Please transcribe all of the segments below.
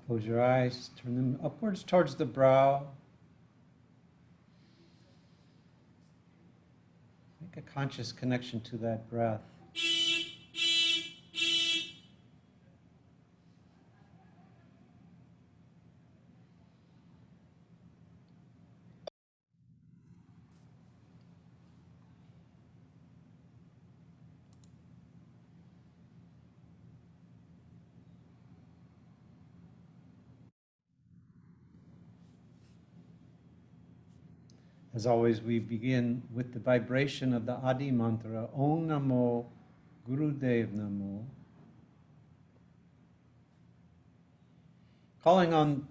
Close your eyes, turn them upwards towards the brow. Make a conscious connection to that breath. As always, we begin with the vibration of the Adi mantra, Om Namo Gurudev Namo. Calling on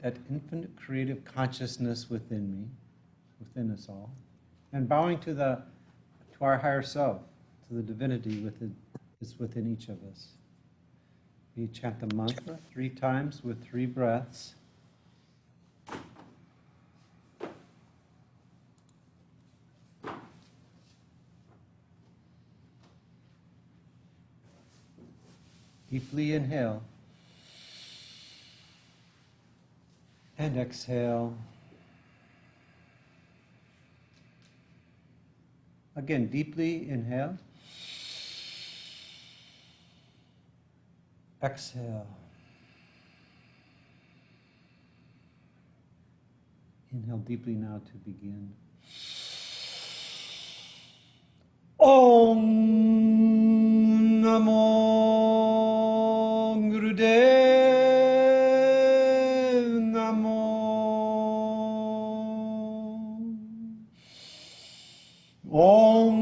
that infinite creative consciousness within me, within us all, and bowing to our higher self, to the divinity that's within each of us. We chant the mantra 3 times with 3 breaths. Deeply inhale and exhale. Again, deeply inhale. Exhale. Inhale deeply now to begin. Om Namo Gurudev Namo. Om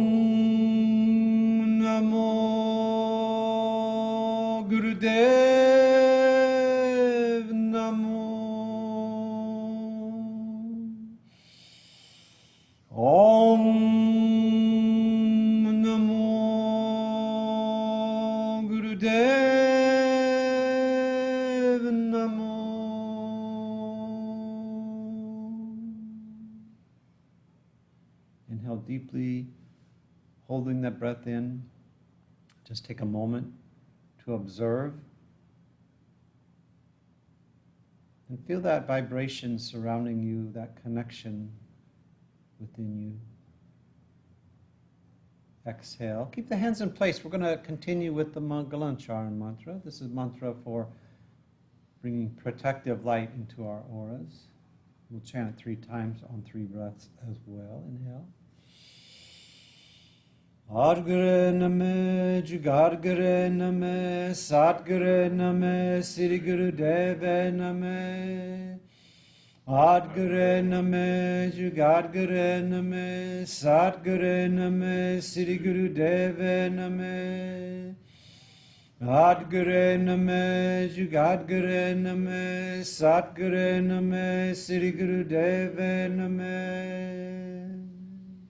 Namo Gurudev Namo. Om Namo Gurudev Namo. Inhale deeply, holding that breath in. Just take a moment to observe and feel that vibration surrounding you, that connection within you. Exhale. Keep the hands in place. We're going to continue with the Mangalancharan mantra. This is mantra for bringing protective light into our auras. We'll chant it 3 times on 3 breaths as well. Inhale. Adgare Name, Jugadgare Name, Satgare Name, Sri Guru Deva Name. Adgare Name, Jugadgare Name, Satgare Name, Sri Guru Deva Name. Adgare Name, Jugadgare Name, Satgare Name, Sri Guru Deva Name.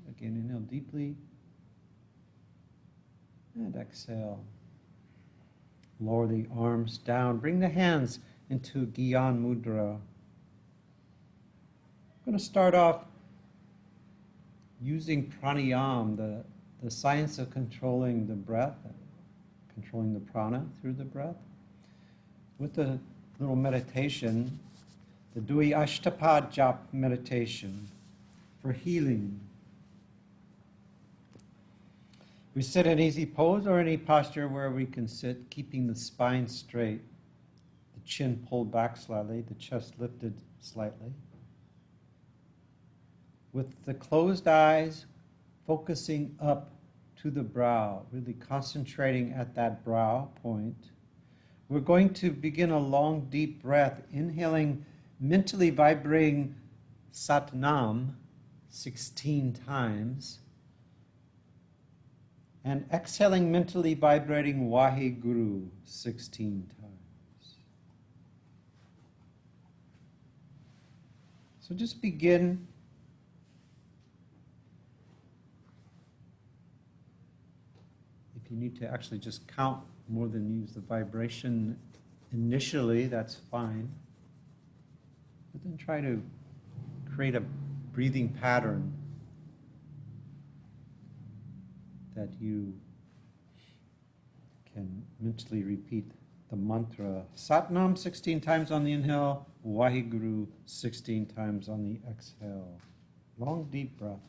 Again, inhale deeply. And exhale. Lower the arms down. Bring the hands into Gyan Mudra. I'm going to start off using pranayam, the science of controlling the breath, controlling the prana through the breath. With the little meditation, the Dui Ashtapad Jap meditation for healing. We sit in easy pose or any posture where we can sit, keeping the spine straight, the chin pulled back slightly, the chest lifted slightly. With the closed eyes, focusing up to the brow, really concentrating at that brow point. We're going to begin a long, deep breath, inhaling, mentally vibrating Satnam 16 times. And exhaling, mentally vibrating Waheguru 16 times. So just begin. If you need to actually just count more than use the vibration initially, that's fine. But then try to create a breathing pattern that you can mentally repeat the mantra Satnam 16 times on the inhale, Waheguru 16 times on the exhale. Long, deep breath.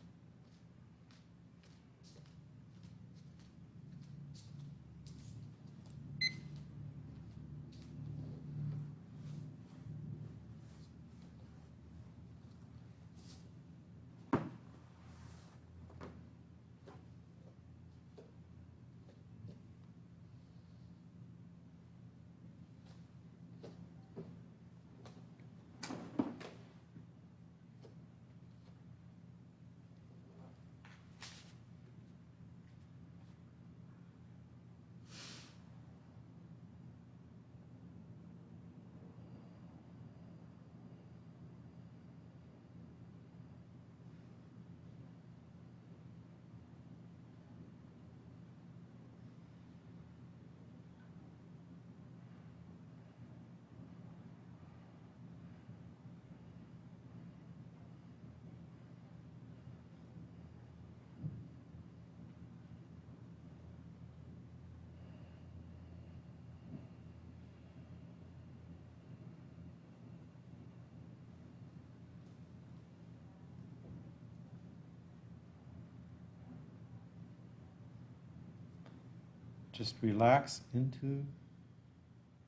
Just relax into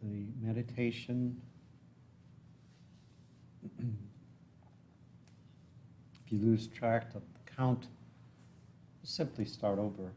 the meditation. If you lose track of the count, simply start over.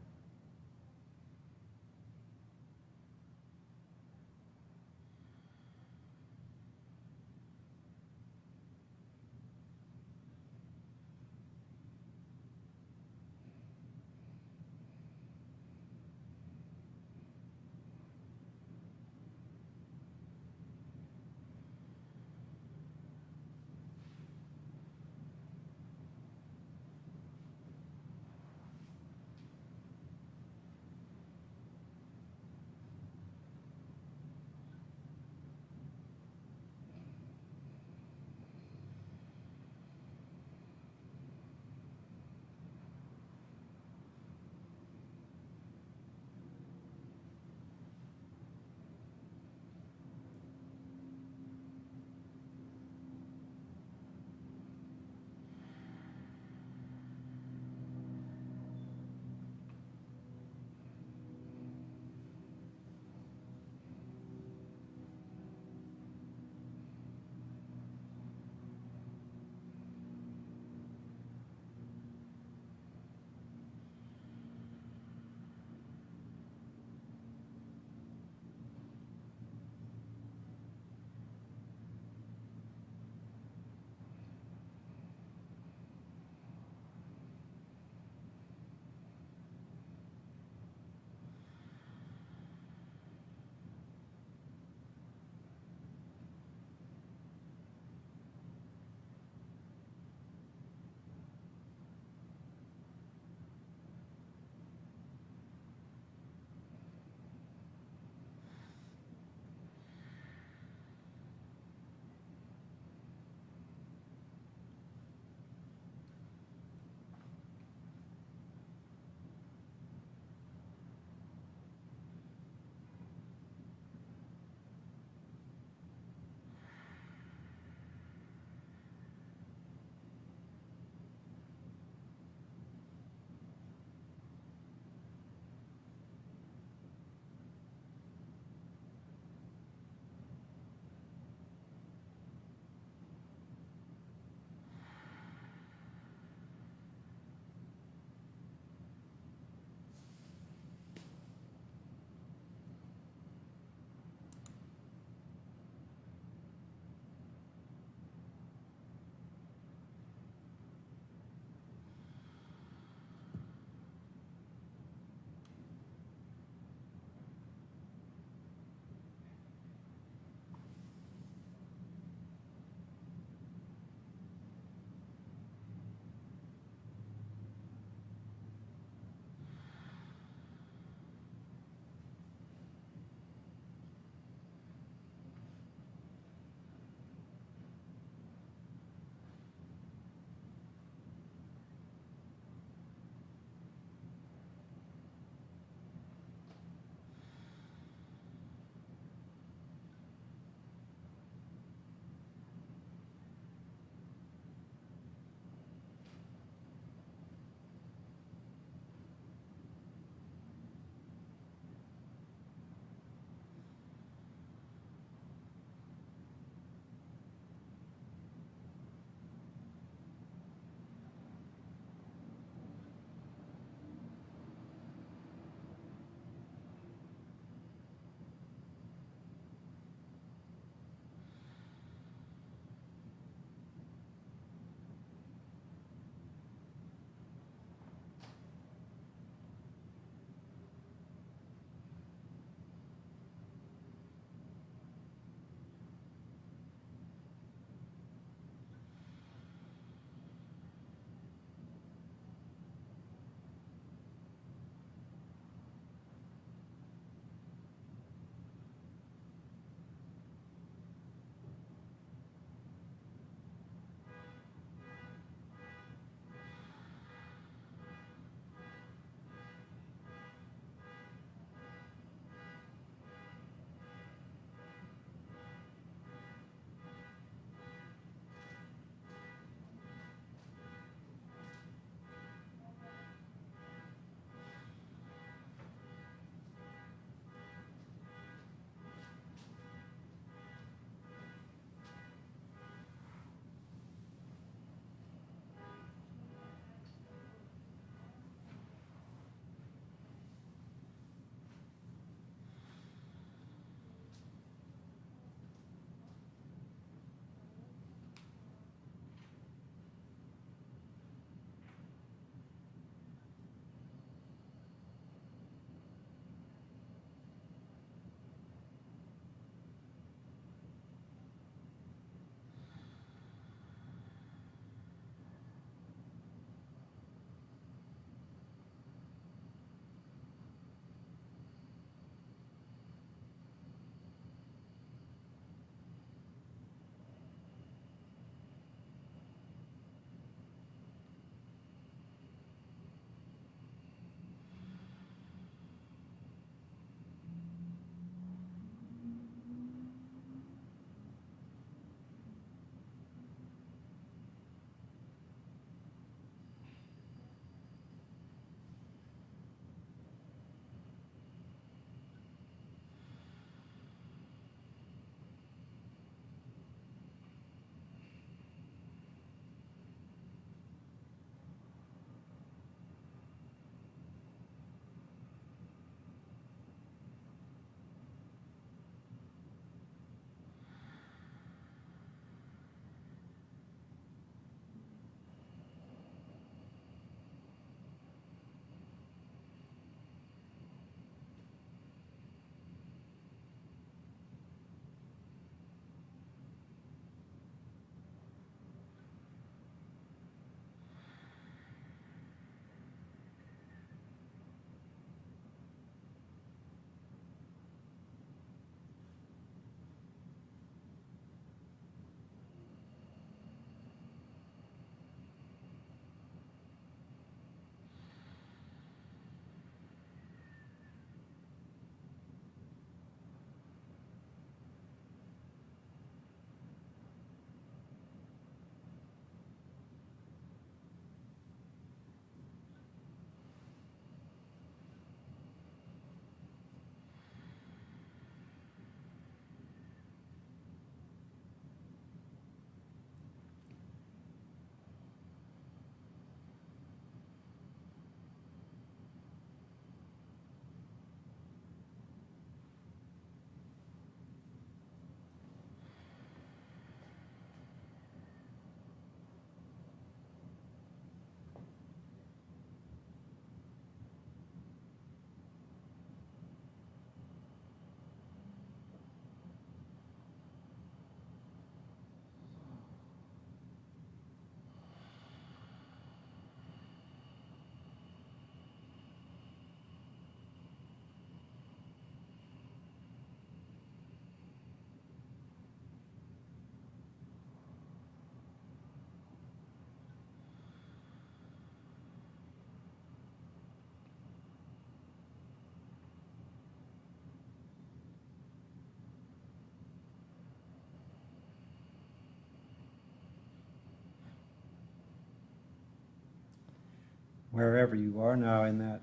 Wherever you are now in that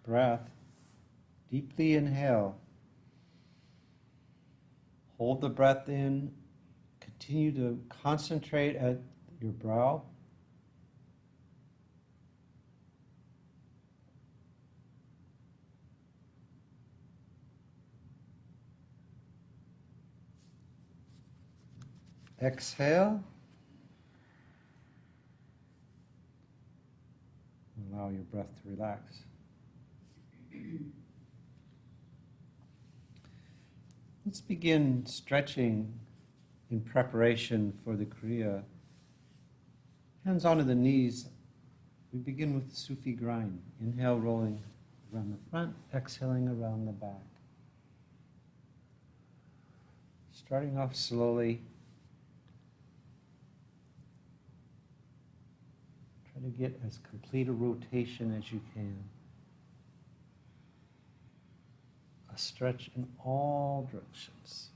breath, deeply inhale. Hold the breath in. Continue to concentrate at your brow. Exhale. Allow your breath to relax. Let's begin stretching in preparation for the Kriya. Hands onto the knees. We begin with the Sufi grind. Inhale, rolling around the front, exhaling around the back. Starting off slowly. Try to get as complete a rotation as you can. A stretch in all directions.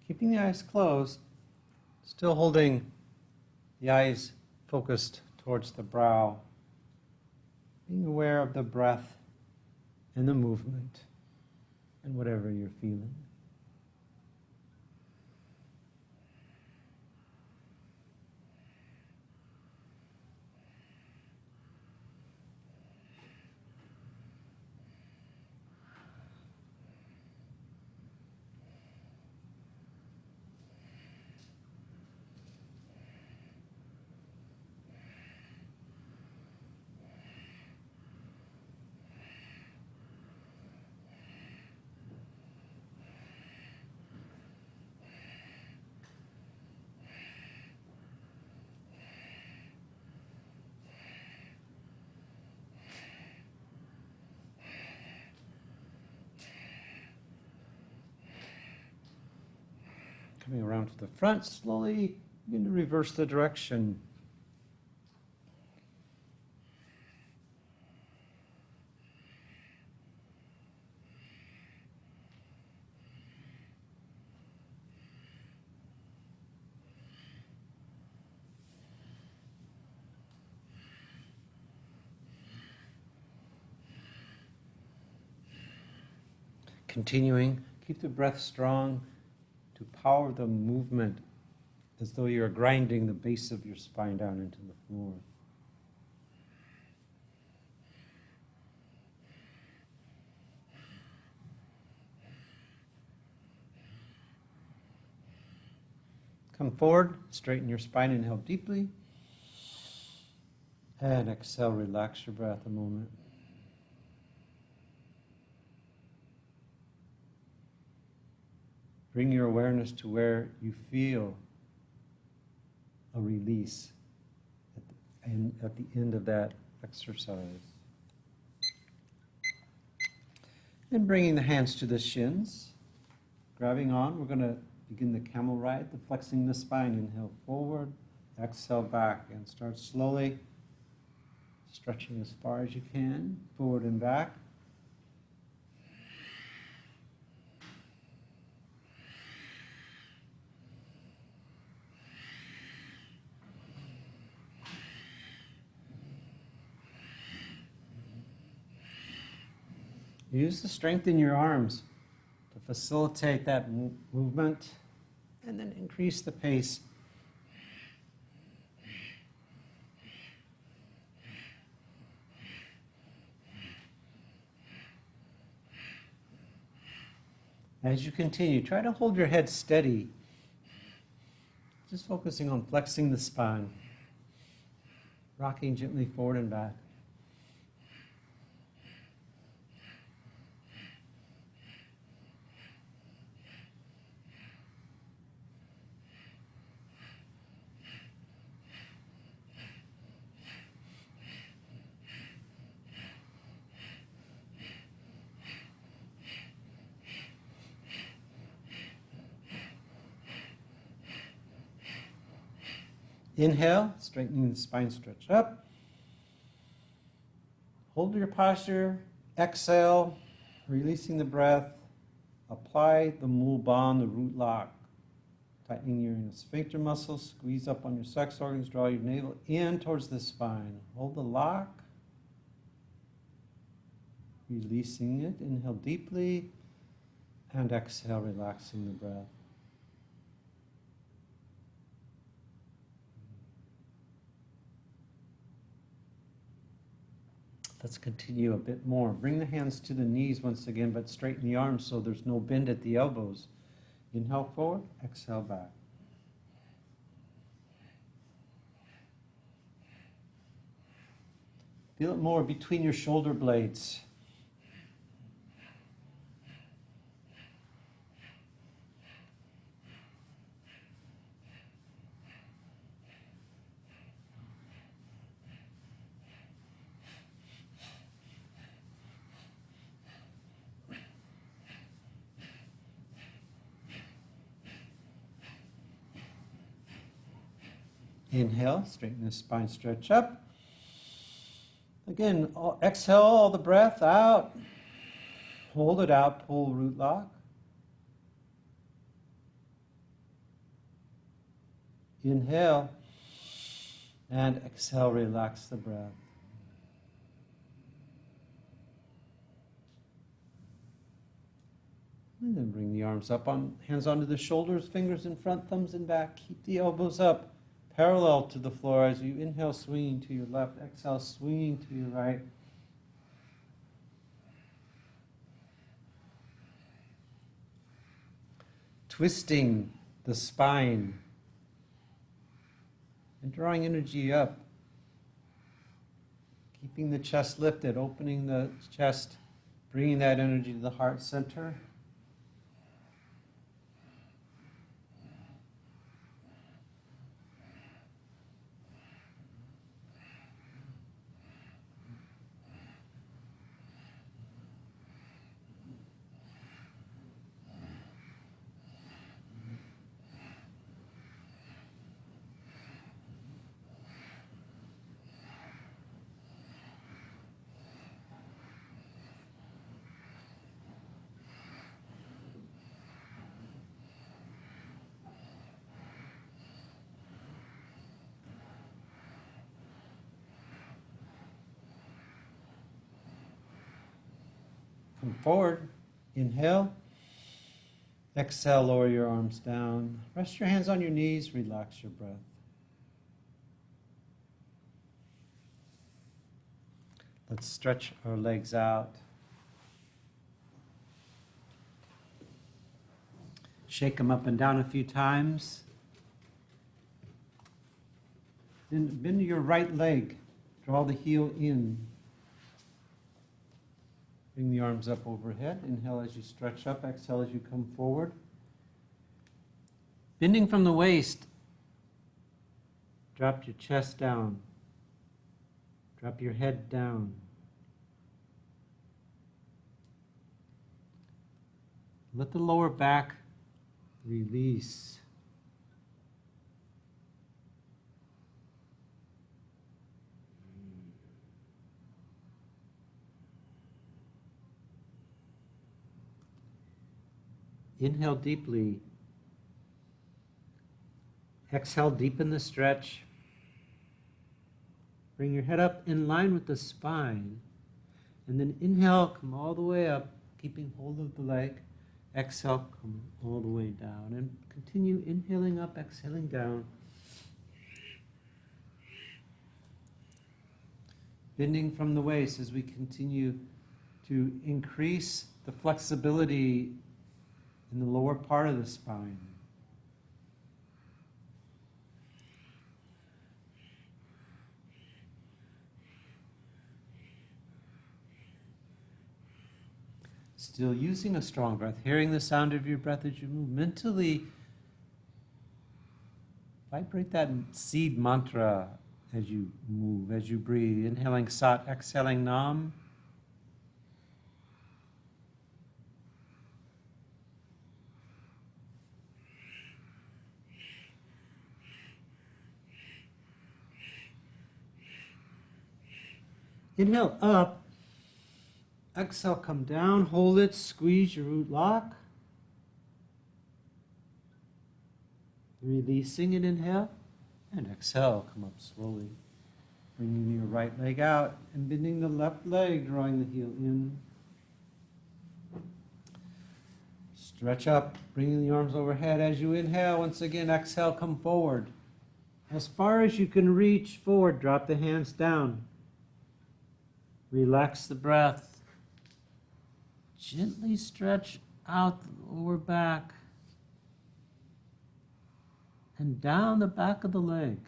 Keeping the eyes closed, still holding the eyes focused towards the brow. Being aware of the breath and the movement and whatever you're feeling. Coming around to the front, slowly begin to reverse the direction. Continuing, keep the breath strong to power the movement as though you're grinding the base of your spine down into the floor. Come forward, straighten your spine, inhale deeply. And exhale, relax your breath a moment. Bring your awareness to where you feel a release at the end of that exercise. And bringing the hands to the shins, grabbing on, we're going to begin the camel ride, the flexing the spine. Inhale forward, exhale back, and start slowly stretching as far as you can, forward and back. Use the strength in your arms to facilitate that movement and then increase the pace. As you continue, try to hold your head steady, just focusing on flexing the spine, rocking gently forward and back. Inhale, straightening the spine, stretch up. Hold your posture. Exhale, releasing the breath. Apply the Mul Ban, the root lock, Tightening your sphincter muscles, squeeze up on your sex organs, draw your navel in towards the spine. Hold the lock. Releasing it. Inhale deeply. And exhale, relaxing the breath. Let's continue a bit more. Bring the hands to the knees once again, but straighten the arms so there's no bend at the elbows. Inhale forward, exhale back. Feel it more between your shoulder blades. Inhale, straighten the spine, stretch up. Again, exhale all the breath out. Hold it out, pull root lock. Inhale, and exhale, relax the breath. And then bring the arms up, hands onto the shoulders, fingers in front, thumbs in back. Keep the elbows up. Parallel to the floor as you inhale, swinging to your left, exhale, swinging to your right. Twisting the spine and drawing energy up. Keeping the chest lifted, opening the chest, bringing that energy to the heart center. Come forward, inhale, exhale, lower your arms down. Rest your hands on your knees, relax your breath. Let's stretch our legs out. Shake them up and down a few times. Then bend your right leg, draw the heel in. Bring the arms up overhead. Inhale as you stretch up. Exhale as you come forward. Bending from the waist. Drop your chest down. Drop your head down. Let the lower back release. Inhale deeply. Exhale, deepen the stretch. Bring your head up in line with the spine. And then inhale, come all the way up, keeping hold of the leg. Exhale, come all the way down. And continue inhaling up, exhaling down. Bending from the waist as we continue to increase the flexibility in the lower part of the spine. Still using a strong breath, hearing the sound of your breath as you move. Mentally vibrate that seed mantra as you move, as you breathe. Inhaling Sat, exhaling Nam. Inhale up, exhale, come down, hold it, squeeze your root lock. Releasing it, inhale, and exhale, come up slowly. Bringing your right leg out and bending the left leg, drawing the heel in. Stretch up, bringing the arms overhead as you inhale. Once again, exhale, come forward. As far as you can reach forward, drop the hands down. Relax the breath. Gently stretch out the lower back and down the back of the leg.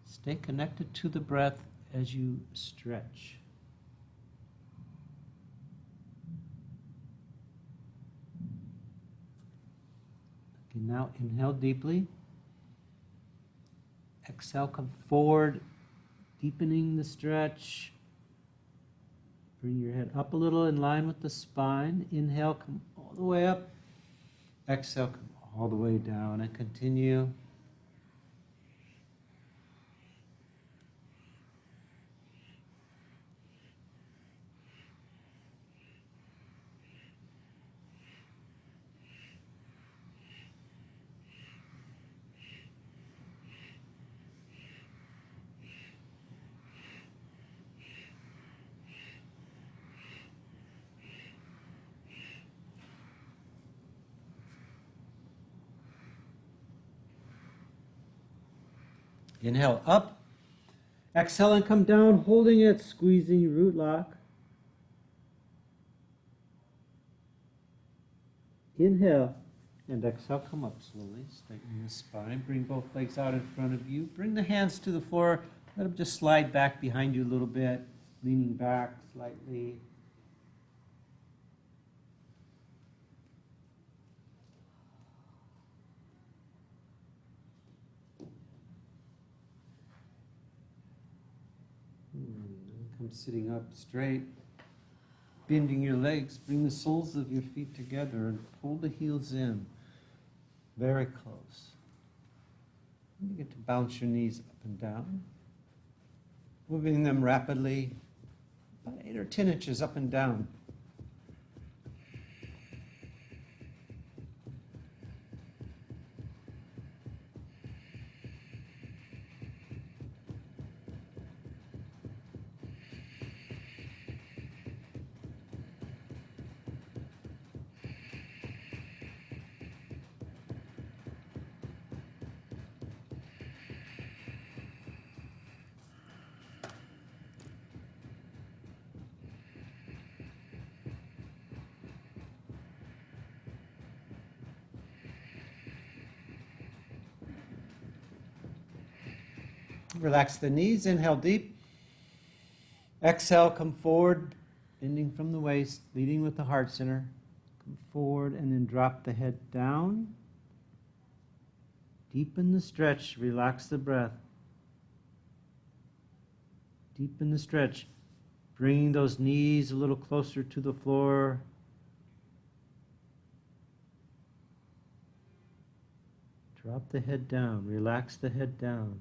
Stay connected to the breath as you stretch. Okay, now inhale deeply. Exhale, come forward, deepening the stretch. Bring your head up a little in line with the spine. Inhale, come all the way up. Exhale, come all the way down, and continue. Inhale up. Exhale and come down, holding it, squeezing root lock. Inhale and exhale, come up slowly, straighten the spine. Bring both legs out in front of you. Bring the hands to the floor. Let them just slide back behind you a little bit, leaning back slightly. Come sitting up straight, bending your legs. Bring the soles of your feet together and pull the heels in, very close. You get to bounce your knees up and down, moving them rapidly, about 8 or 10 inches up and down. Relax the knees, inhale deep. Exhale, come forward, bending from the waist, leading with the heart center. Come forward and then drop the head down. Deepen the stretch, relax the breath. Deepen the stretch, bringing those knees a little closer to the floor. Drop the head down, relax the head down.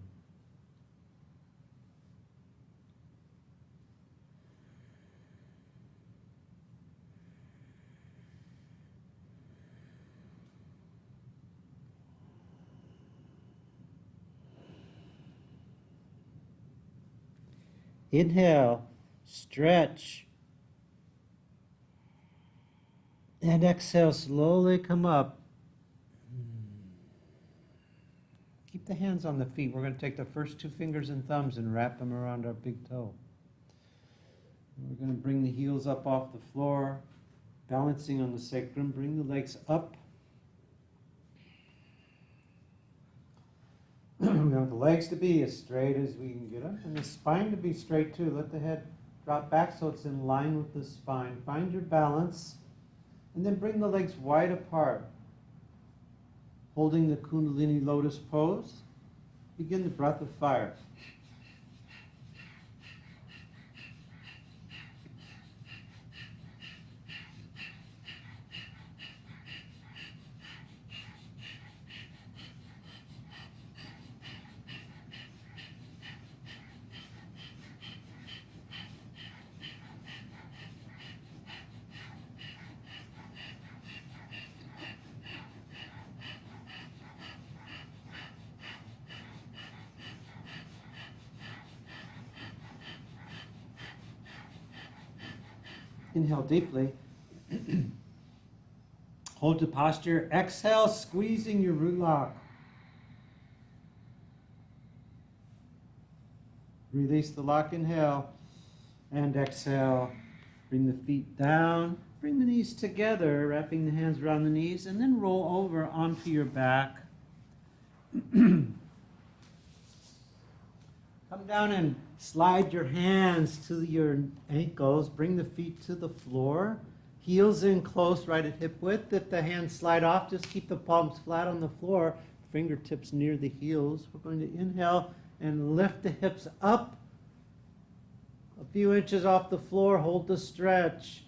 Inhale, stretch, and exhale, slowly come up. Keep the hands on the feet. We're going to take the first 2 fingers and thumbs and wrap them around our big toe. We're going to bring the heels up off the floor, balancing on the sacrum. Bring the legs up. We want the legs to be as straight as we can get them, and the spine to be straight too. Let the head drop back so it's in line with the spine. Find your balance, and then bring the legs wide apart. Holding the Kundalini lotus pose, begin the breath of fire. Inhale deeply. Hold the posture. Exhale, squeezing your root lock. Release the lock. Inhale. And exhale. Bring the feet down. Bring the knees together, wrapping the hands around the knees, and then roll over onto your back. Come down and slide your hands to your ankles. Bring the feet to the floor. Heels in close, right at hip width. If the hands slide off, just keep the palms flat on the floor. Fingertips near the heels. We're going to inhale and lift the hips up. A few inches off the floor. Hold the stretch.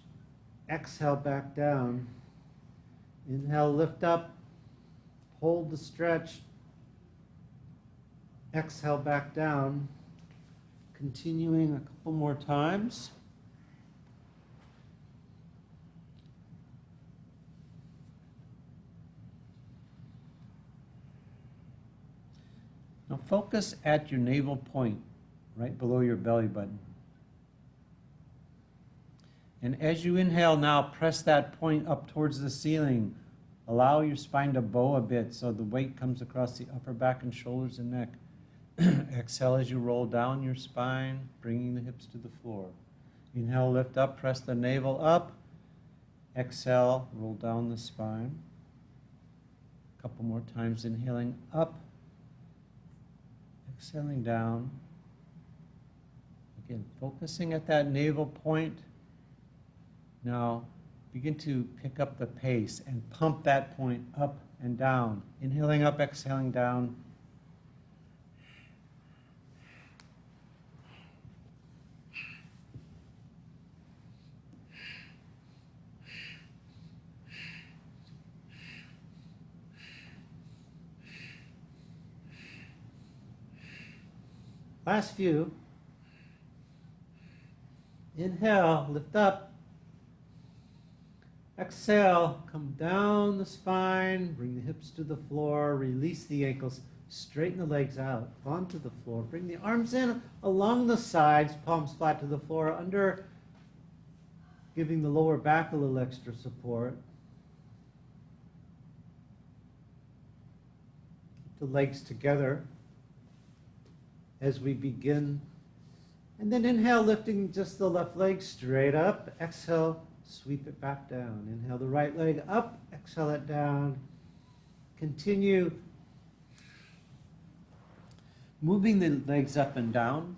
Exhale back down. Inhale, lift up. Hold the stretch. Exhale back down. Continuing a couple more times. Now focus at your navel point, right below your belly button. And as you inhale now, press that point up towards the ceiling. Allow your spine to bow a bit so the weight comes across the upper back and shoulders and neck. Exhale as you roll down your spine, bringing the hips to the floor. Inhale, lift up, press the navel up. Exhale, roll down the spine. A couple more times, inhaling up. Exhaling down. Again, focusing at that navel point. Now, begin to pick up the pace and pump that point up and down. Inhaling up, exhaling down. Last few. Inhale, lift up. Exhale, come down the spine, bring the hips to the floor, release the ankles, straighten the legs out onto the floor. Bring the arms in along the sides, palms flat to the floor, under, giving the lower back a little extra support. Keep the legs together as we begin. And then inhale, lifting just the left leg straight up. Exhale, sweep it back down. Inhale the right leg up, exhale it down. Continue moving the legs up and down,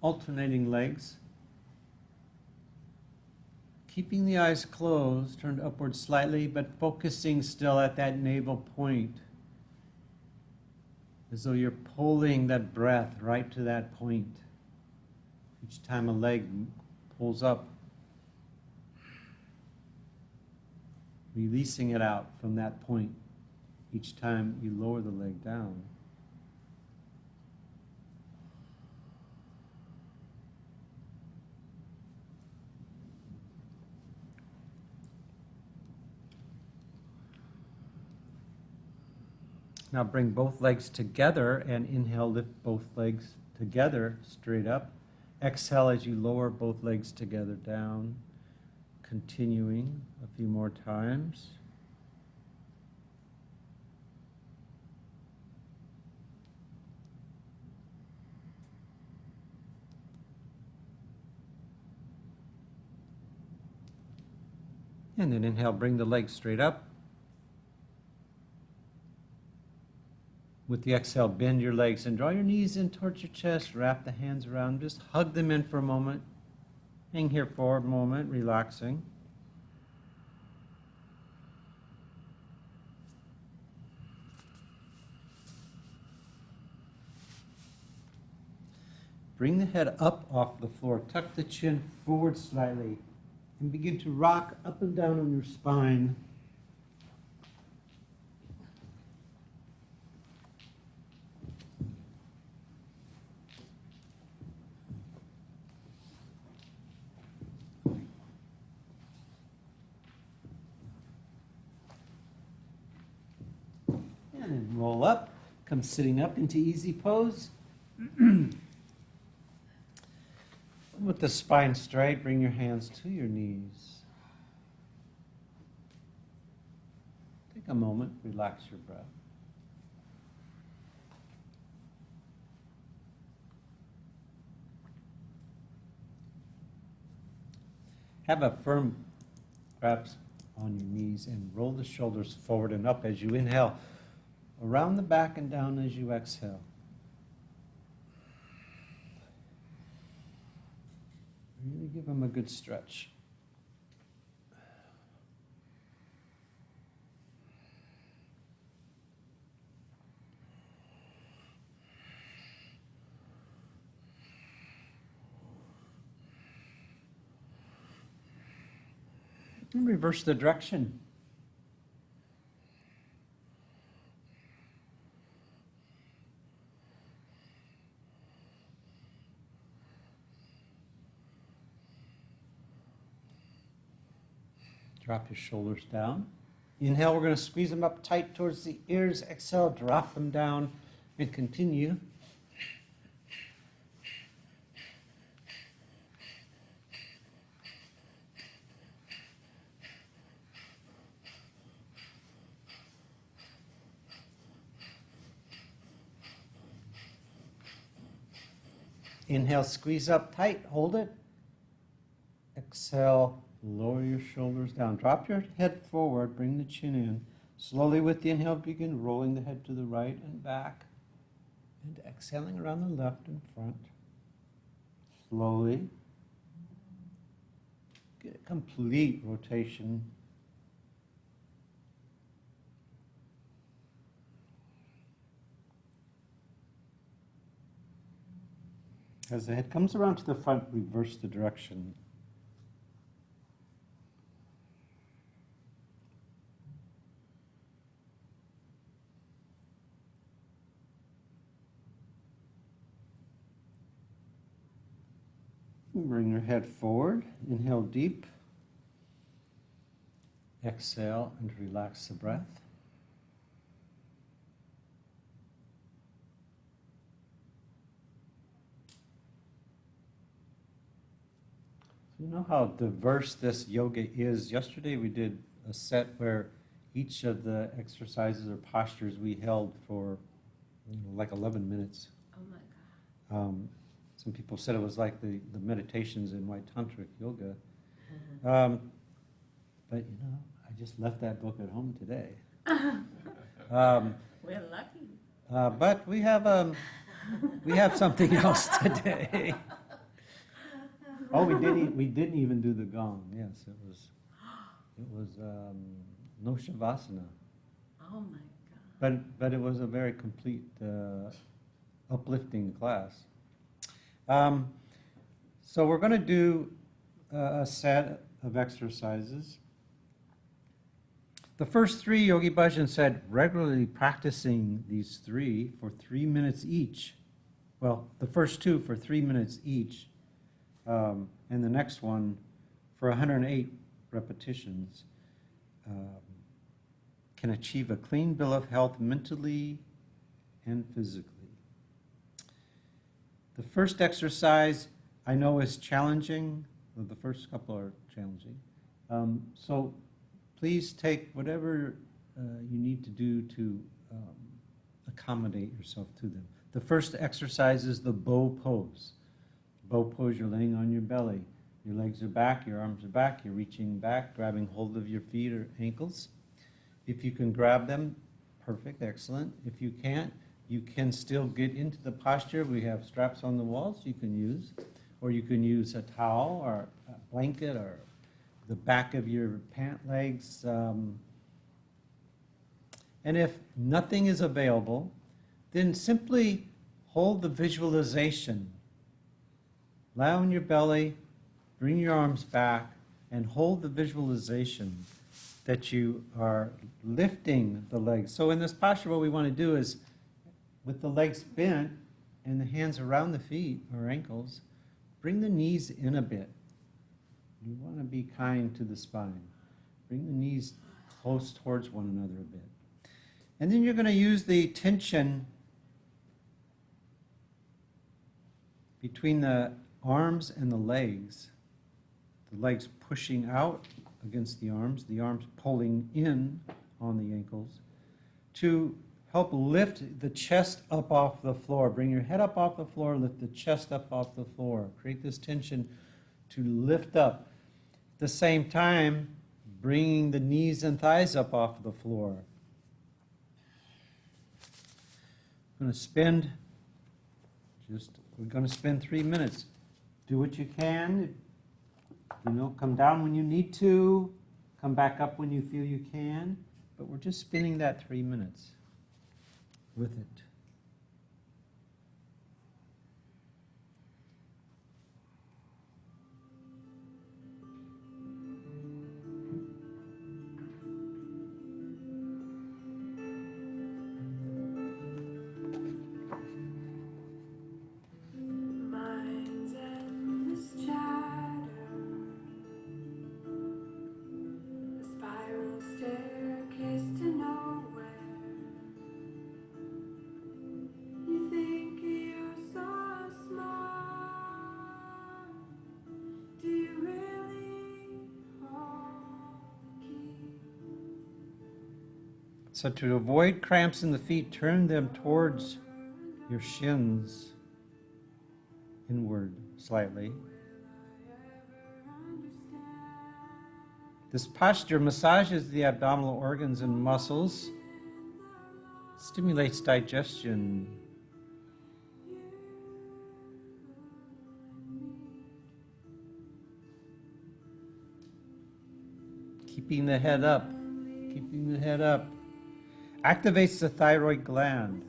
alternating legs. Keeping the eyes closed, turned upward slightly, but focusing still at that navel point. As though you're pulling that breath right to that point. Each time a leg pulls up, releasing it out from that point each time you lower the leg down. Now bring both legs together and inhale, lift both legs together straight up. Exhale as you lower both legs together down. Continuing a few more times. And then inhale, bring the legs straight up. With the exhale, bend your legs and draw your knees in towards your chest. Wrap the hands around. Just hug them in for a moment. Hang here for a moment, relaxing. Bring the head up off the floor. Tuck the chin forward slightly. And begin to rock up and down on your spine. And then roll up. Come sitting up into easy pose. We'll Keep the spine straight. Bring your hands to your knees. Take a moment, relax your breath. Have a firm grasp on your knees and roll the shoulders forward and up as you inhale, around the back and down as you exhale. Really give them a good stretch. And reverse the direction. Drop your shoulders down. Inhale, we're going to squeeze them up tight towards the ears. Exhale, drop them down and continue. Inhale, squeeze up tight, hold it. Exhale, lower your shoulders down. Drop your head forward, bring the chin in. Slowly with the inhale, begin rolling the head to the right and back. And exhaling around the left and front. Slowly. Get a complete rotation. As the head comes around to the front, reverse the direction. Bring your head forward. Inhale deep. Exhale and relax the breath. You know how diverse this yoga is. Yesterday we did a set where each of the exercises or postures we held for like 11 minutes. Oh my God. Some people said it was like the meditations in white tantric yoga. But you know, I just left that book at home today. We're lucky. But we have something else today. Oh, we didn't even do the gong. Yes, it was no shavasana. Oh my God. But it was a very complete uplifting class. So we're going to do a set of exercises. The first three, Yogi Bhajan said, regularly practicing these three for 3 minutes each. Well, the first two for 3 minutes each, and the next one for 108 repetitions, can achieve a clean bill of health mentally and physically. The first exercise I know is challenging. Well, the first couple are challenging. So please take whatever you need to do to accommodate yourself to them. The first exercise is the bow pose. Bow pose, you're laying on your belly. Your legs are back, your arms are back, you're reaching back, grabbing hold of your feet or ankles. If you can grab them, perfect, excellent. If you can't, you can still get into the posture. We have straps on the walls you can use, or you can use a towel or a blanket or the back of your pant legs. And if nothing is available, then simply hold the visualization. Lie on your belly, bring your arms back, and hold the visualization that you are lifting the legs. So in this posture, what we want to do is, with the legs bent and the hands around the feet or ankles, bring the knees in a bit. You want to be kind to the spine. Bring the knees close towards one another a bit. And then you're going to use the tension between the arms and the legs pushing out against the arms pulling in on the ankles, to help lift the chest up off the floor. Bring your head up off the floor, lift the chest up off the floor. Create this tension to lift up. At the same time, bringing the knees and thighs up off the floor. We're going to spend 3 minutes. Do what you can. Come down when you need to. Come back up when you feel you can. But we're just spending that 3 minutes with it. So to avoid cramps in the feet, turn them towards your shins, inward slightly. This posture massages the abdominal organs and muscles, stimulates digestion. Keeping the head up, keeping the head up. Activates the thyroid gland.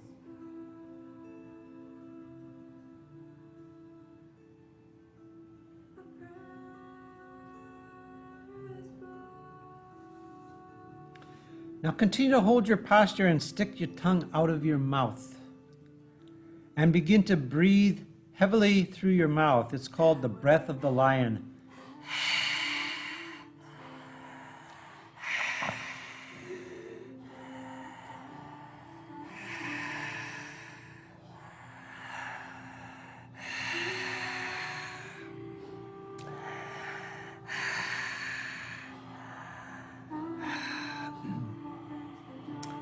Now continue to hold your posture and stick your tongue out of your mouth. And begin to breathe heavily through your mouth. It's called the breath of the lion.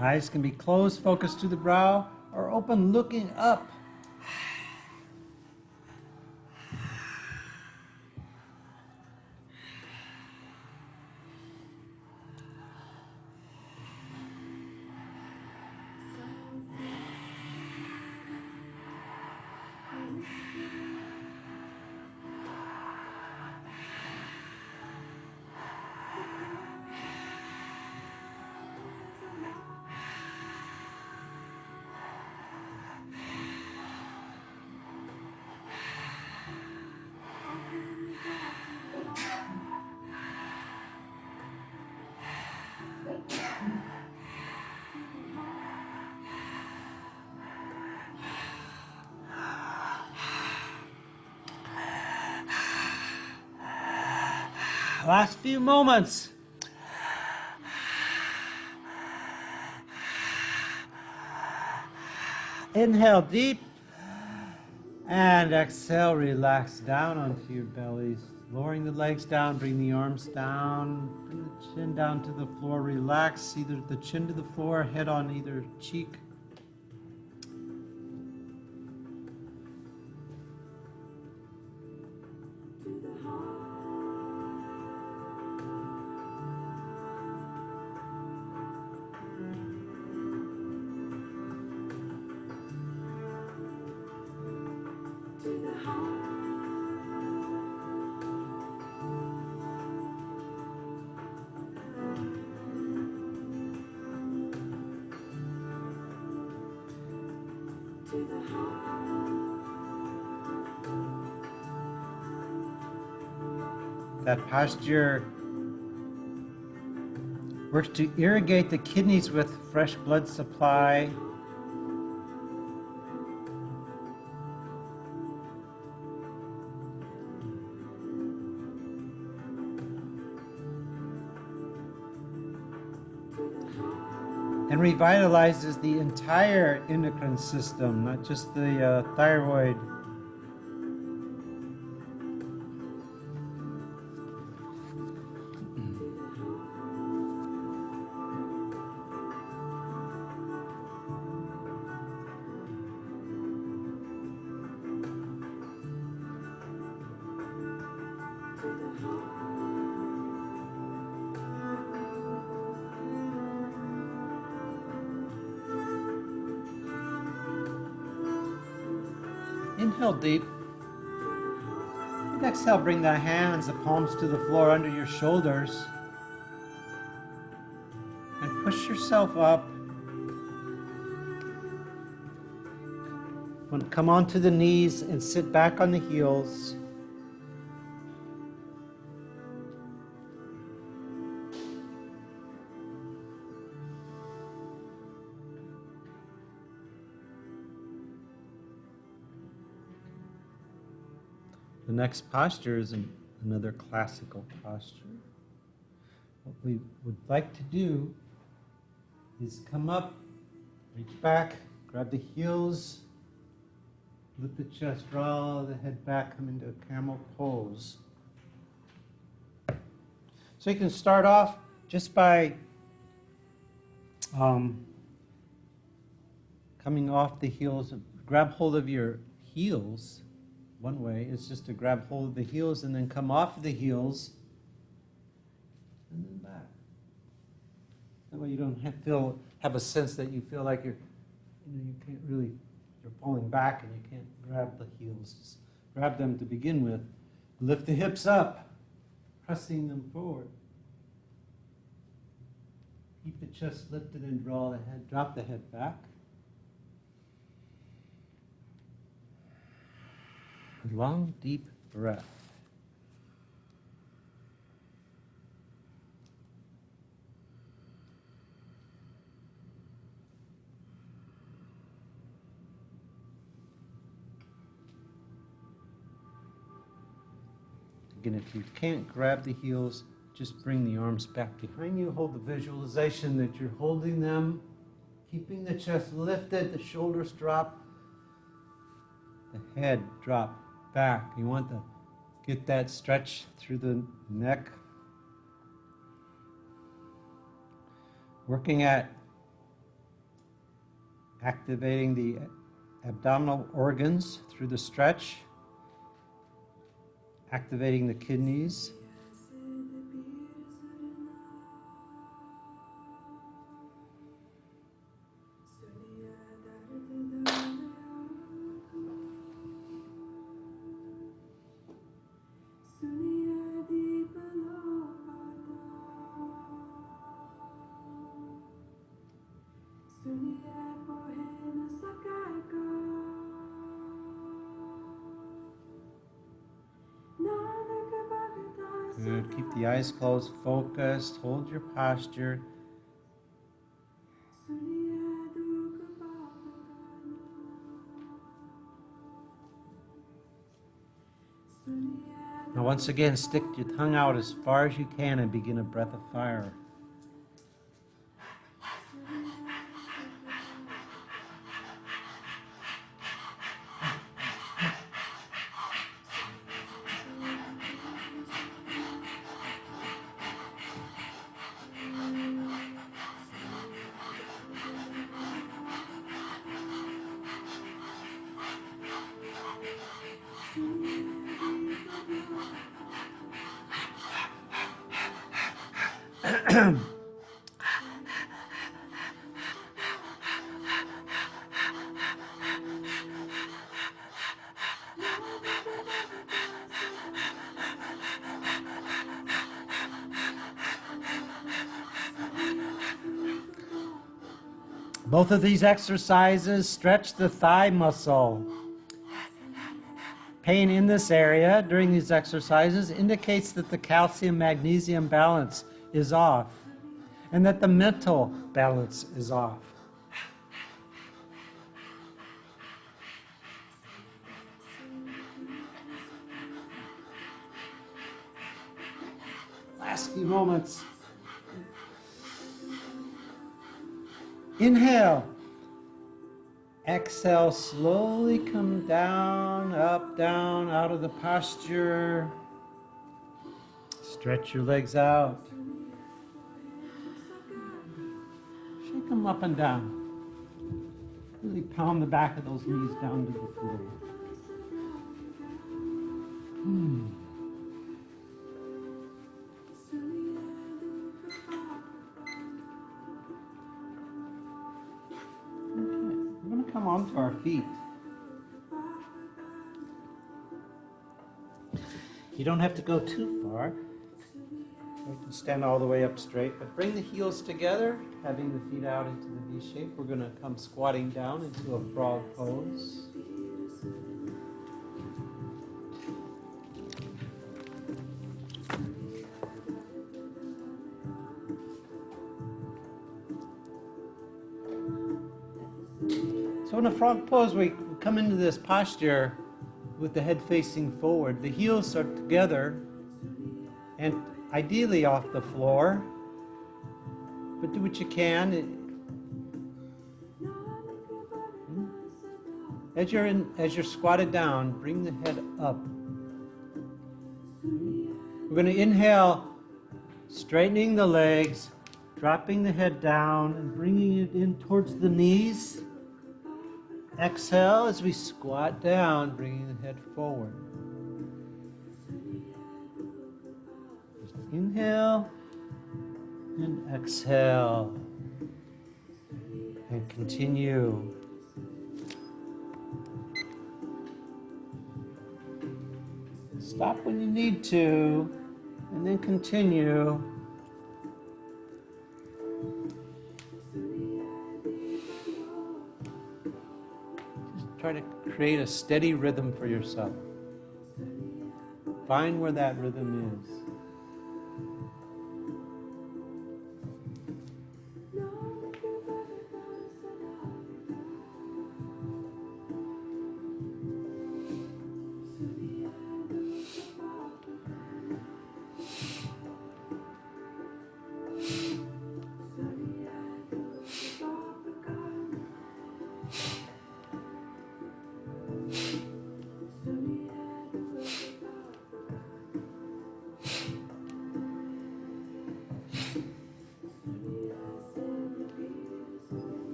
Eyes can be closed, focused to the brow, or open, looking up. Last few moments. Inhale deep and exhale, relax down onto your bellies. Lowering the legs down, bring the arms down, bring the chin down to the floor, relax either the chin to the floor, head on either cheek. That posture works to irrigate the kidneys with fresh blood supply. And revitalizes the entire endocrine system, not just the thyroid. Inhale deep. And exhale, bring the hands, the palms to the floor under your shoulders. And push yourself up. Come onto the knees and sit back on the heels. The next posture is another classical posture. What we would like to do is come up, reach back, grab the heels, lift the chest, draw the head back, come into a camel pose. So you can start off just by coming off the heels, grab hold of your heels. One way is just to grab hold of the heels and then come off of the heels and then back. That way you don't have a sense that you feel like you can't really, you're falling back and you can't grab the heels. Just grab them to begin with. Lift the hips up, pressing them forward. Keep the chest lifted and drop the head back. Long, deep breath. Again, if you can't grab the heels, just bring the arms back behind you. Hold the visualization that you're holding them, keeping the chest lifted, the shoulders drop, the head drop back. You want to get that stretch through the neck. Working at activating the abdominal organs through the stretch, activating the kidneys. Good. Keep the eyes closed, focused, hold your posture. Now once again, stick your tongue out as far as you can and begin a breath of fire. Both of these exercises stretch the thigh muscle. Pain in this area during these exercises indicates that the calcium-magnesium balance is off and that the mental balance is off. Last few moments. Inhale. Exhale, slowly come down, up, down, out of the posture. Stretch your legs out. Shake them up and down. Really pound the back of those knees down to the floor. Come onto our feet. You don't have to go too far. You can stand all the way up straight, but bring the heels together, having the feet out into the V shape. We're going to come squatting down into a frog pose. So in a frog pose, we come into this posture with the head facing forward. The heels are together and ideally off the floor, but do what you can. As you're squatted down, bring the head up. We're going to inhale, straightening the legs, dropping the head down and bringing it in towards the knees. Exhale as we squat down, bringing the head forward. Just inhale and exhale. And continue. Stop when you need to, and then continue. Try to create a steady rhythm for yourself. Find where that rhythm is.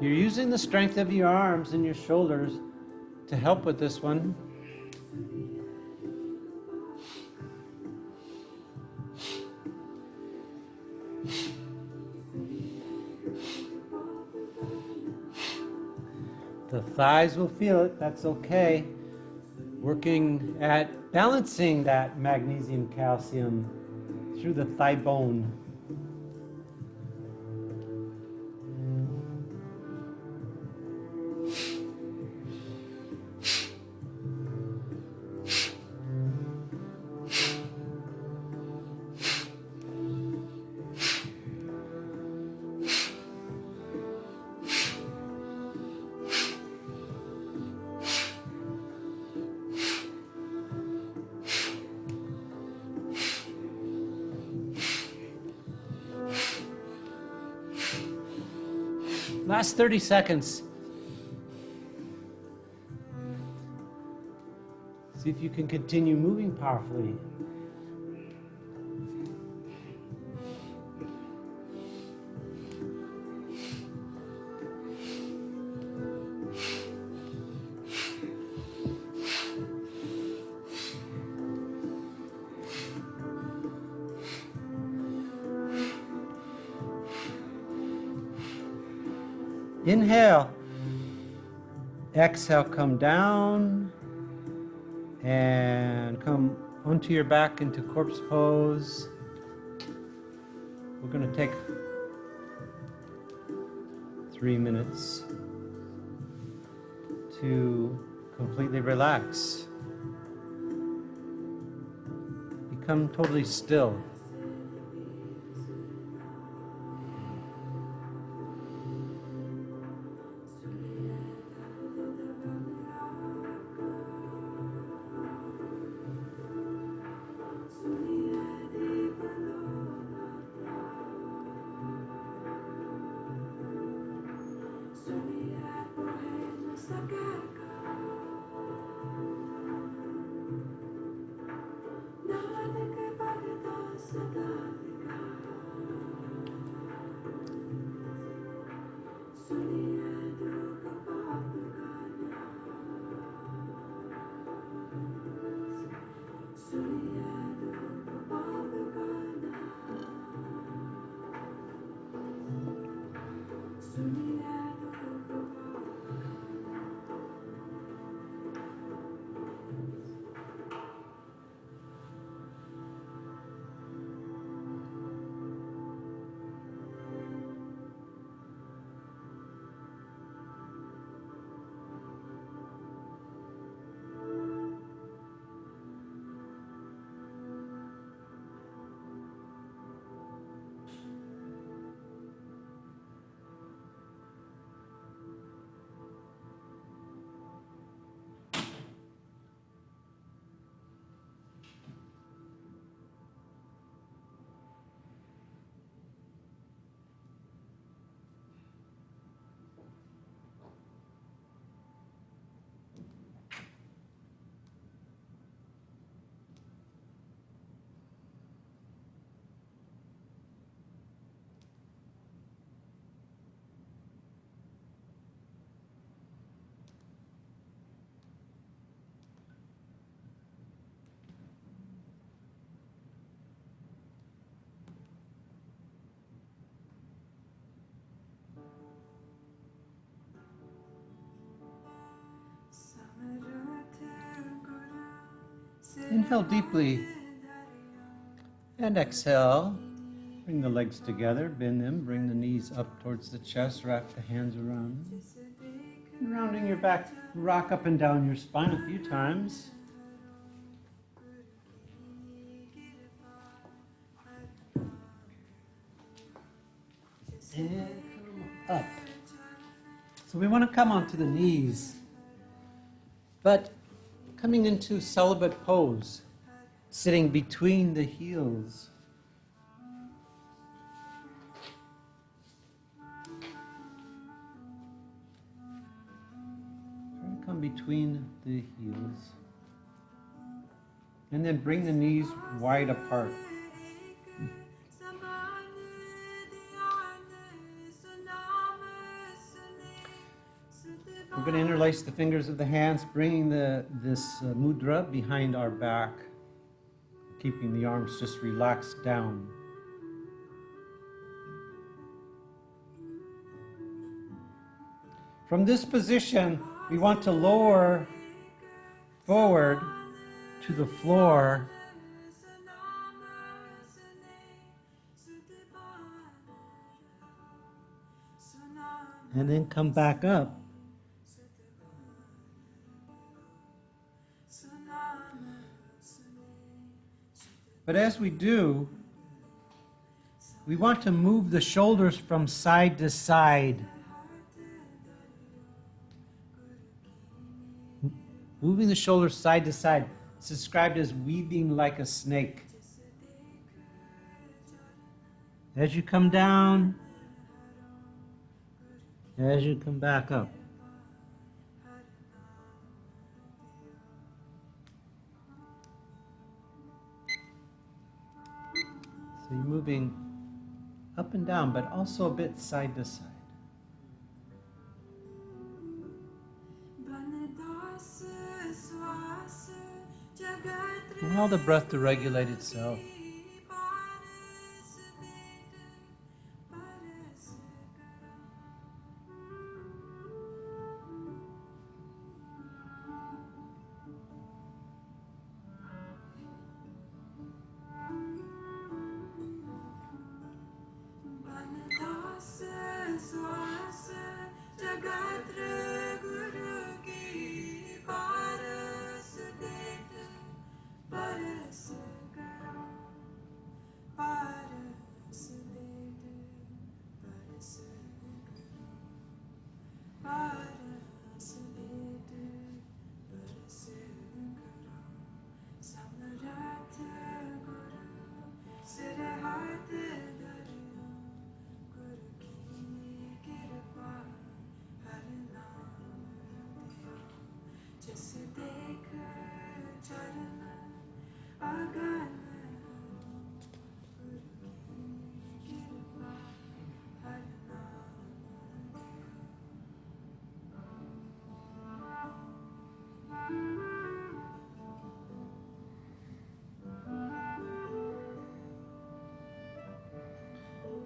You're using the strength of your arms and your shoulders to help with this one. The thighs will feel it, that's okay. Working at balancing that magnesium calcium through the thigh bone. Last 30 seconds. See if you can continue moving powerfully. Inhale. Exhale, come down and come onto your back into corpse pose. We're going to take 3 minutes to completely relax. Become totally still. Inhale deeply and exhale. Bring the legs together, bend them, bring the knees up towards the chest, wrap the hands around them. And rounding your back, rock up and down your spine a few times. And come up. So we want to come onto the knees, but coming into celibate pose, sitting between the heels. Try to come between the heels. And then bring the knees wide apart. We're going to interlace the fingers of the hands, bringing this mudra behind our back, keeping the arms just relaxed down. From this position, we want to lower forward to the floor. And then come back up. But as we do, we want to move the shoulders from side to side. Moving the shoulders side to side. It's described as weaving like a snake. As you come down, as you come back up. So you're moving up and down, but also a bit side to side. Allow the breath to regulate itself.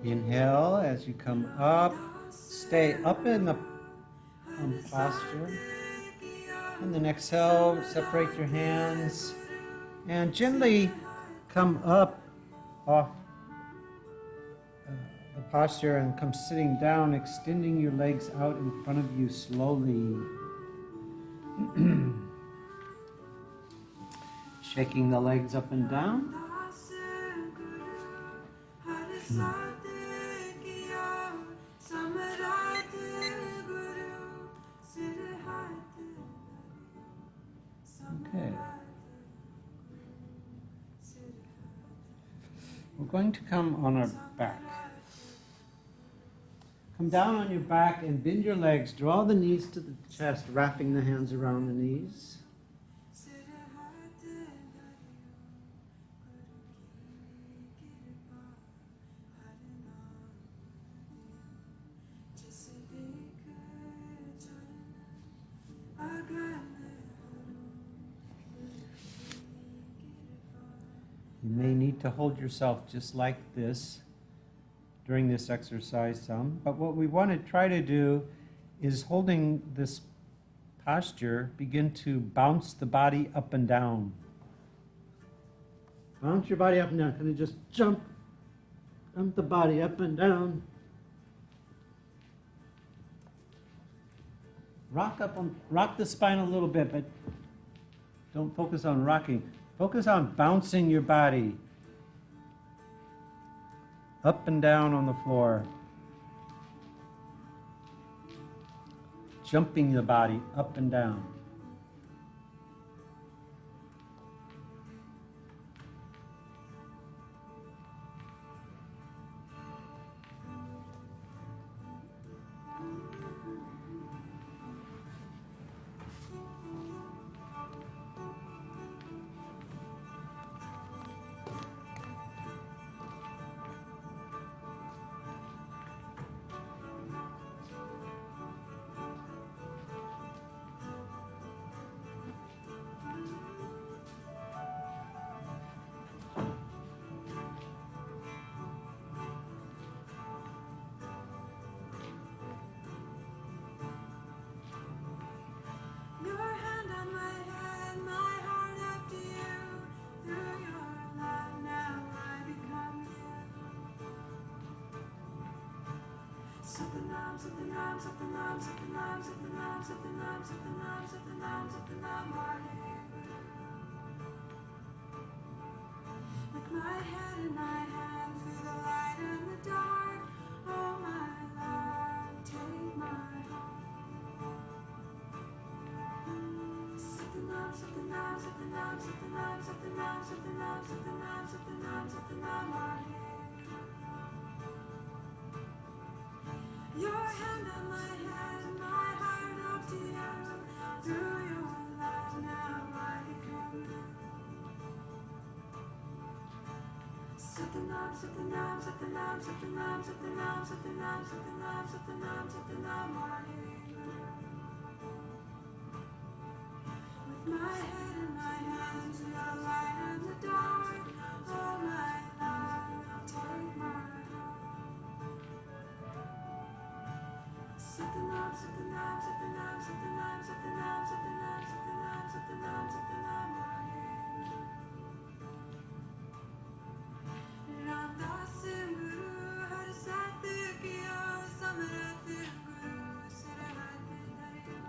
Inhale as you come up. Stay up in the posture. And then exhale, separate your hands. And gently come up off the posture and come sitting down, extending your legs out in front of you slowly. Shaking the legs up and down. Okay. We're going to come on our back. Come down on your back and bend your legs. Draw the knees to the chest, wrapping the hands around the knees. You may need to hold yourself just like this during this exercise some, but what we want to try to do is, holding this posture, begin to bounce the body up and down. Bounce your body up and down. Kind of just jump the body up and down. Rock the spine a little bit, but don't focus on rocking. Focus on bouncing your body up and down on the floor. Jumping the body up and down. With my head in my hands through the light and the dark, oh my Lord, take my heart. Satnam, Satnam, Satnam, Satnam, Satnam, Satnam, Satnam, Satnam, Satnam, Hare. Your hand on my head, my heart up to you. Through your love now I come. Satnam, Satnam, Satnam, Satnam, Satnam, Satnam, Satnam, Satnam, Satnam, Hare. With my head in my hands, through the light and the dark, oh my Lord, take my heart. Satnam, Satnam, Satnam, Satnam, Satnam, Satnam, Satnam, Satnam, Satnam, Hare. Ram Dasi Guru Har Satya Kiyo Samrati Guru Sirahati Dayo.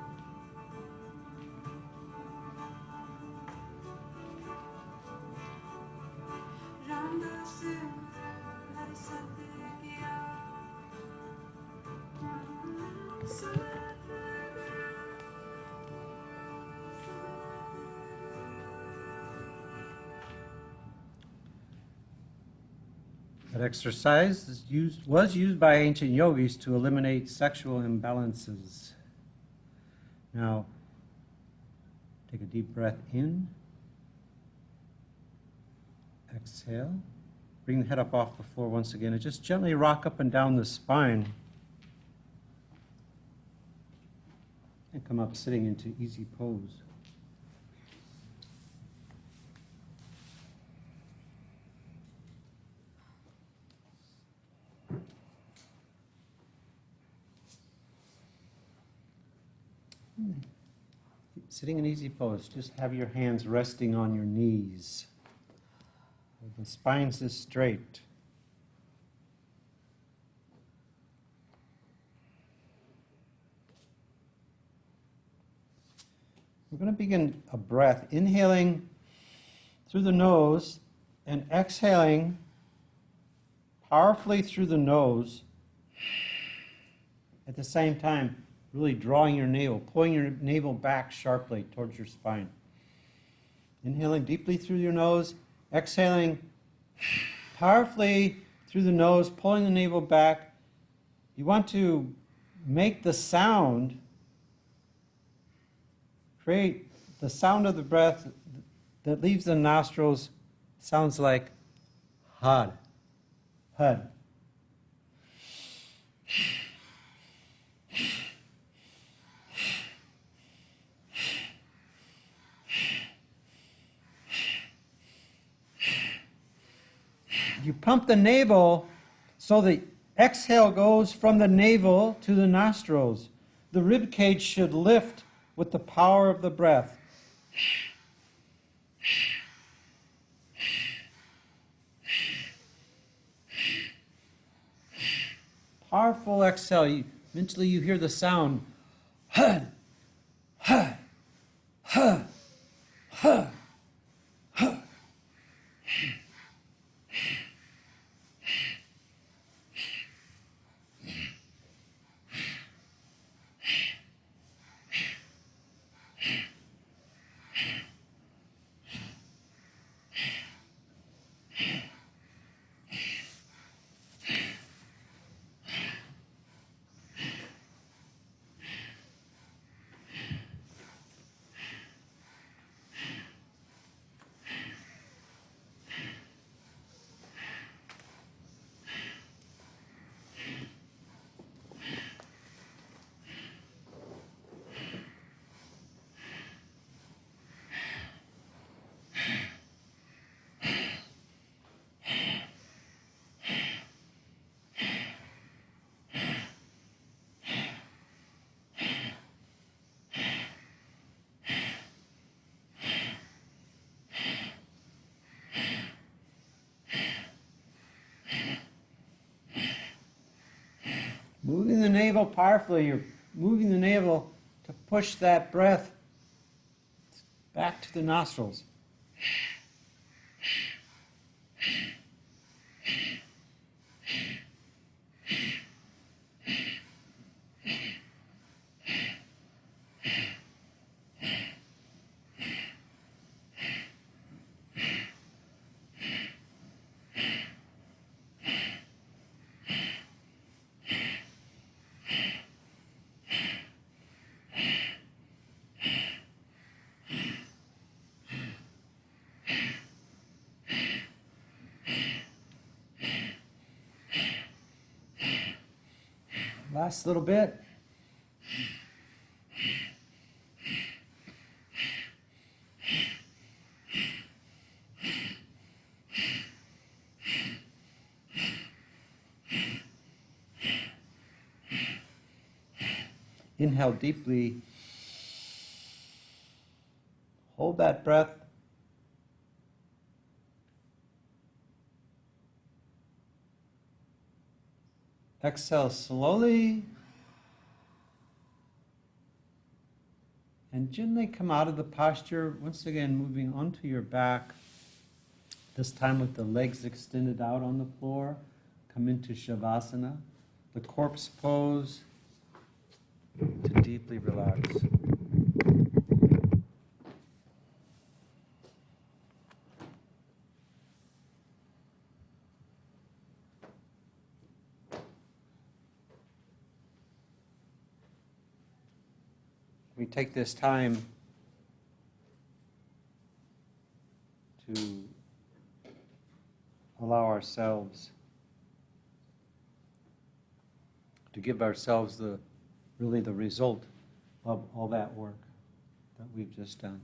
Ram Dasi Guru Har Satya Kiyo Samrati Guru. That exercise was used by ancient yogis to eliminate sexual imbalances. Now, take a deep breath in. Exhale. Bring the head up off the floor once again and just gently rock up and down the spine. And come up sitting into easy pose. Sitting in easy pose, just have your hands resting on your knees. The spine is straight. We're going to begin a breath, inhaling through the nose and exhaling powerfully through the nose. At the same time, really drawing your navel, pulling your navel back sharply towards your spine. Inhaling deeply through your nose, exhaling powerfully through the nose, pulling the navel back. You want to make the sound, create the sound of the breath that leaves the nostrils, sounds like hud, hud. You pump the navel so the exhale goes from the navel to the nostrils. The rib cage should lift with the power of the breath. Powerful exhale. Mentally you hear the sound. Hud, hud, hud, hud, hud. Moving the navel powerfully, you're moving the navel to push that breath back to the nostrils. Last little bit. Inhale deeply. Hold that breath. Exhale slowly. And gently come out of the posture, once again moving onto your back. This time with the legs extended out on the floor. Come into Shavasana, the corpse pose, to deeply relax. We take this time to allow ourselves to give ourselves really the result of all that work that we've just done.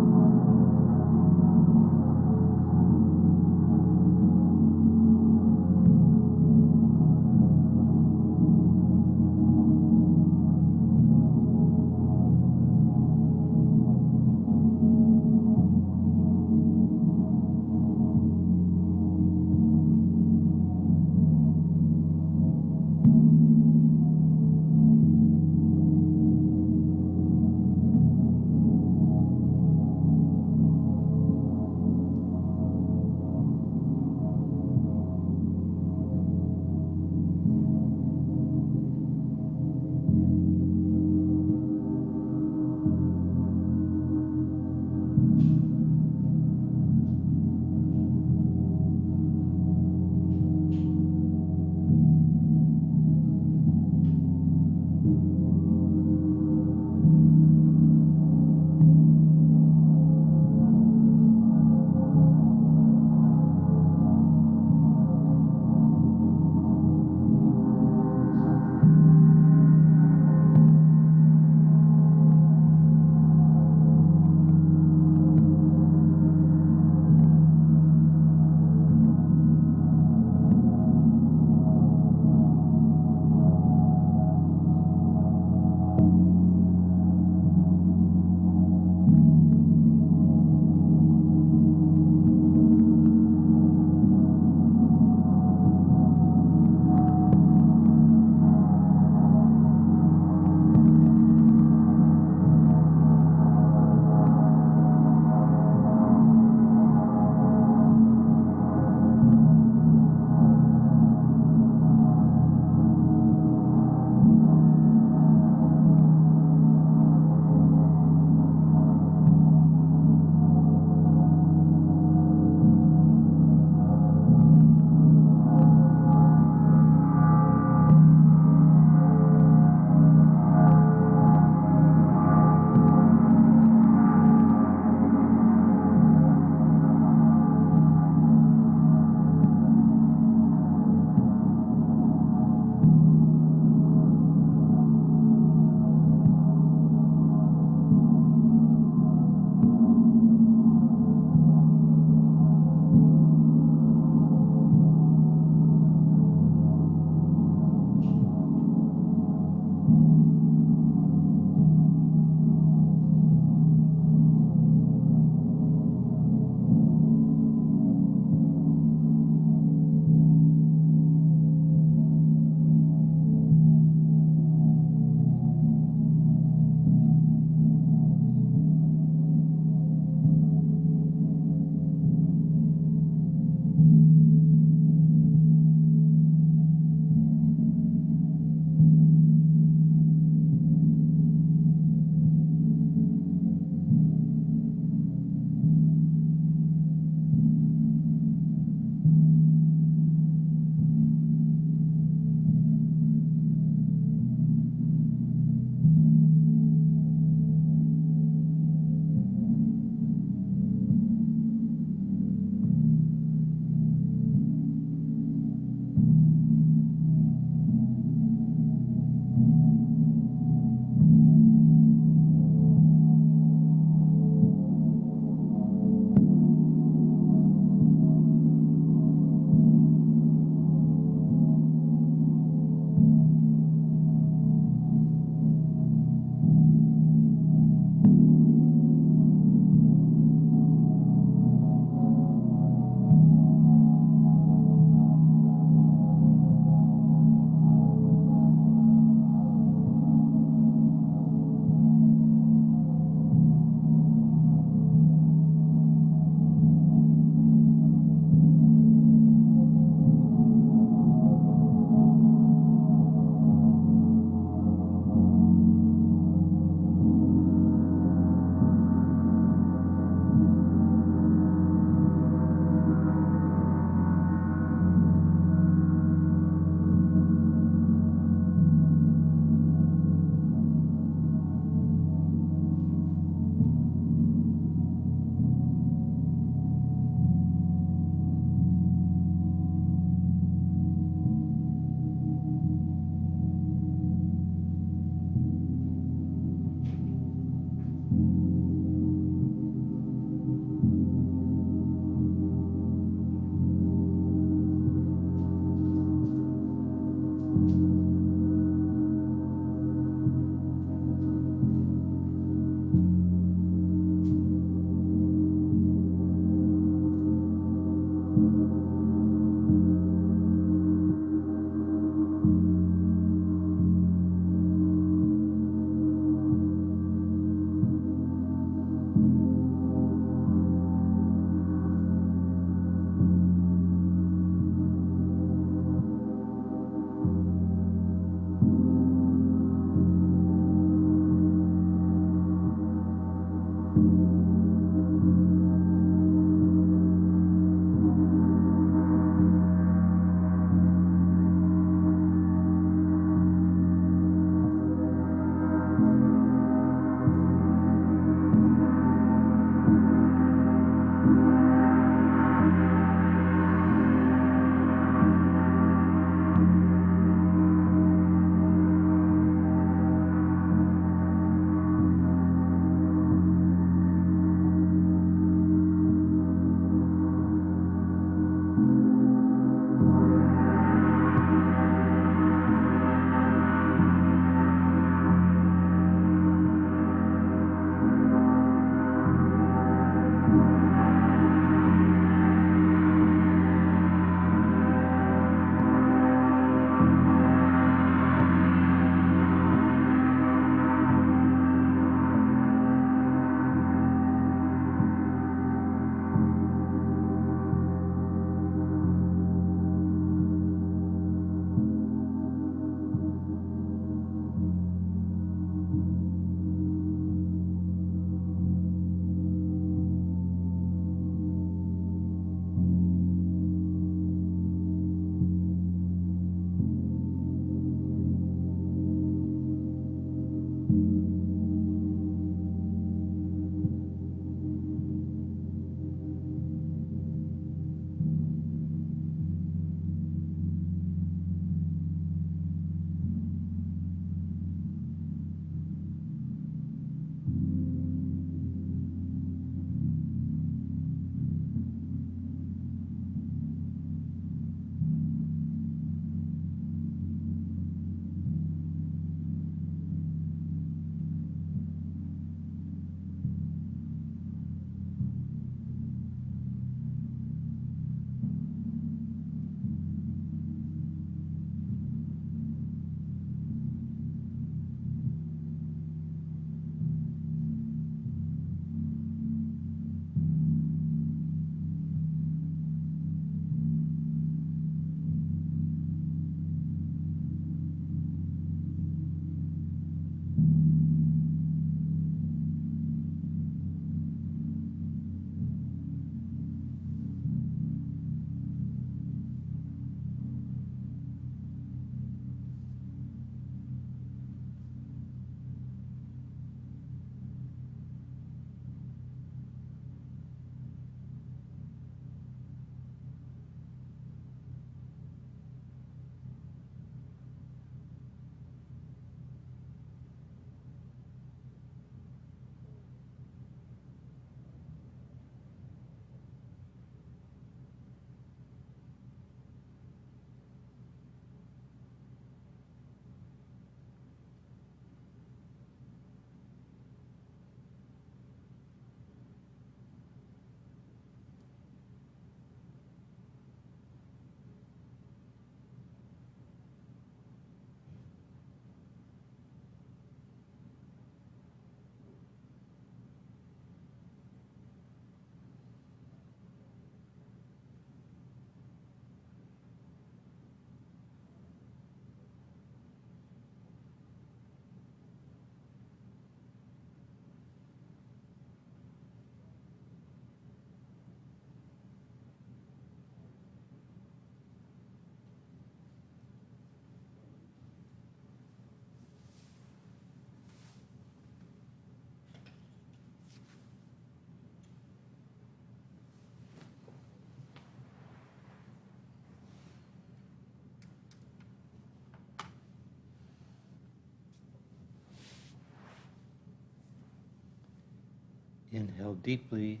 Inhale deeply.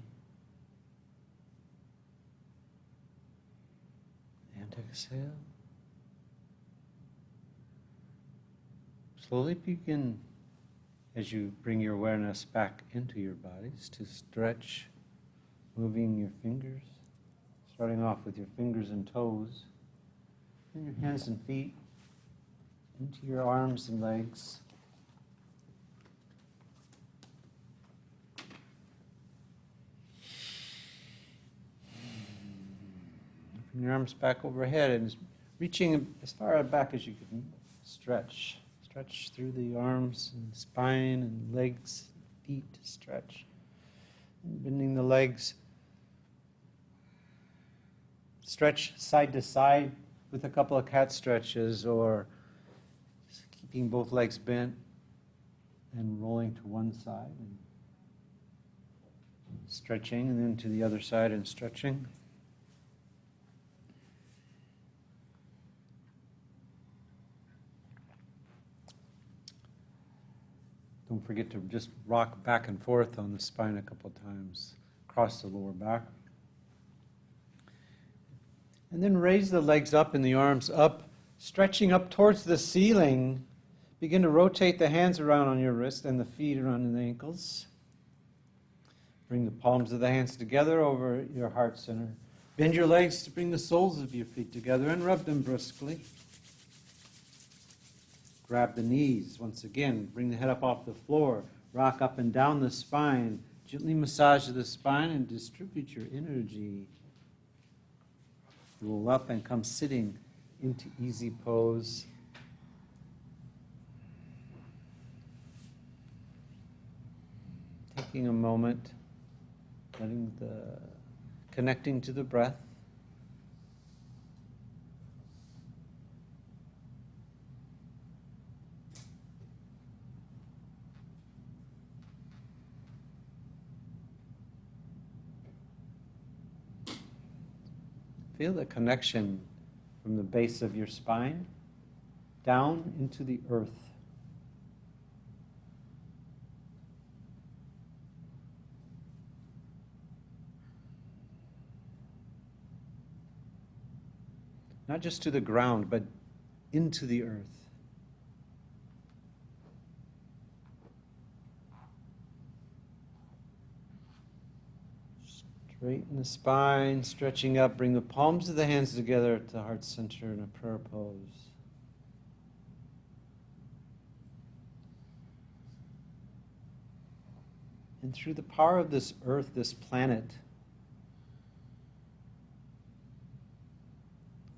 And exhale. Slowly begin, as you bring your awareness back into your bodies, to stretch, moving your fingers, starting off with your fingers and toes, and your hands and feet into your arms and legs. Bring your arms back overhead and reaching as far back as you can stretch. Stretch through the arms and spine and legs, feet, stretch. And bending the legs. Stretch side to side with a couple of cat stretches, or keeping both legs bent and rolling to one side and stretching, and then to the other side and stretching. Don't forget to just rock back and forth on the spine a couple times, across the lower back. And then raise the legs up and the arms up, stretching up towards the ceiling. Begin to rotate the hands around on your wrist and the feet around the ankles. Bring the palms of the hands together over your heart center. Bend your legs to bring the soles of your feet together and rub them briskly. Grab the knees once again. Bring the head up off the floor. Rock up and down the spine. Gently massage the spine and distribute your energy. Roll up and come sitting into easy pose. Taking a moment, connecting to the breath. Feel the connection from the base of your spine down into the earth. Not just to the ground, but into the earth. Straighten the spine, stretching up. Bring the palms of the hands together at the heart center in a prayer pose. And through the power of this earth, this planet,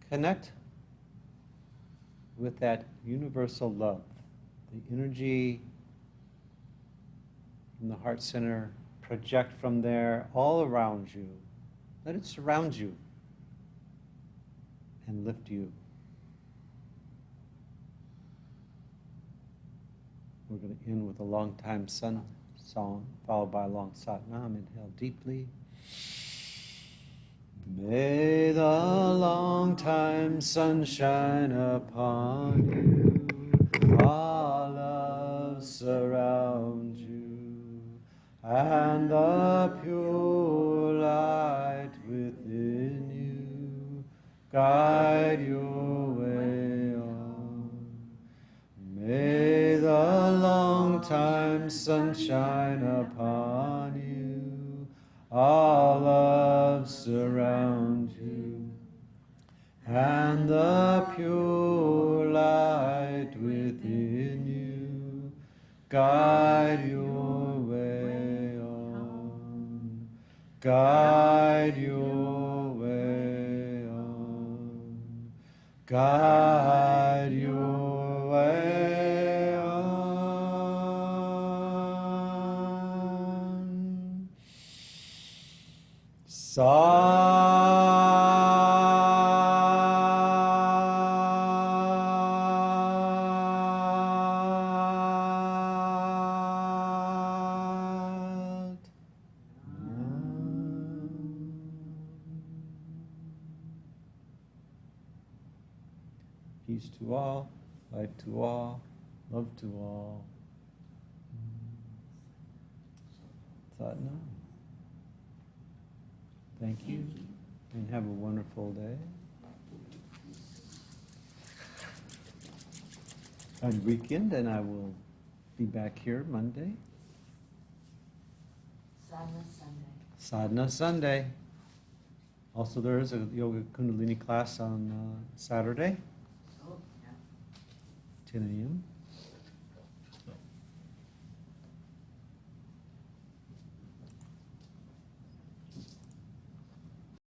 connect with that universal love, the energy from the heart center. Project from there all around you. Let it surround you and lift you. We're going to end with a long time sun song, followed by a long Sat Nam. Inhale deeply. May the long time sun shine upon you, all love surround you, and the pure light within you guide your way on. May the long time sun shine upon you, all love surround you, and the pure light within you guide your way on. Guide your way on. Guide your way on. Peace to all, life to all, love to all. Satnam. Thank you. And have a wonderful day. And weekend, and I will be back here Monday. Sadhana Sunday. Sadhana Sunday. Also, there is a Yoga Kundalini class on Saturday, Oh, yeah. 10 a.m.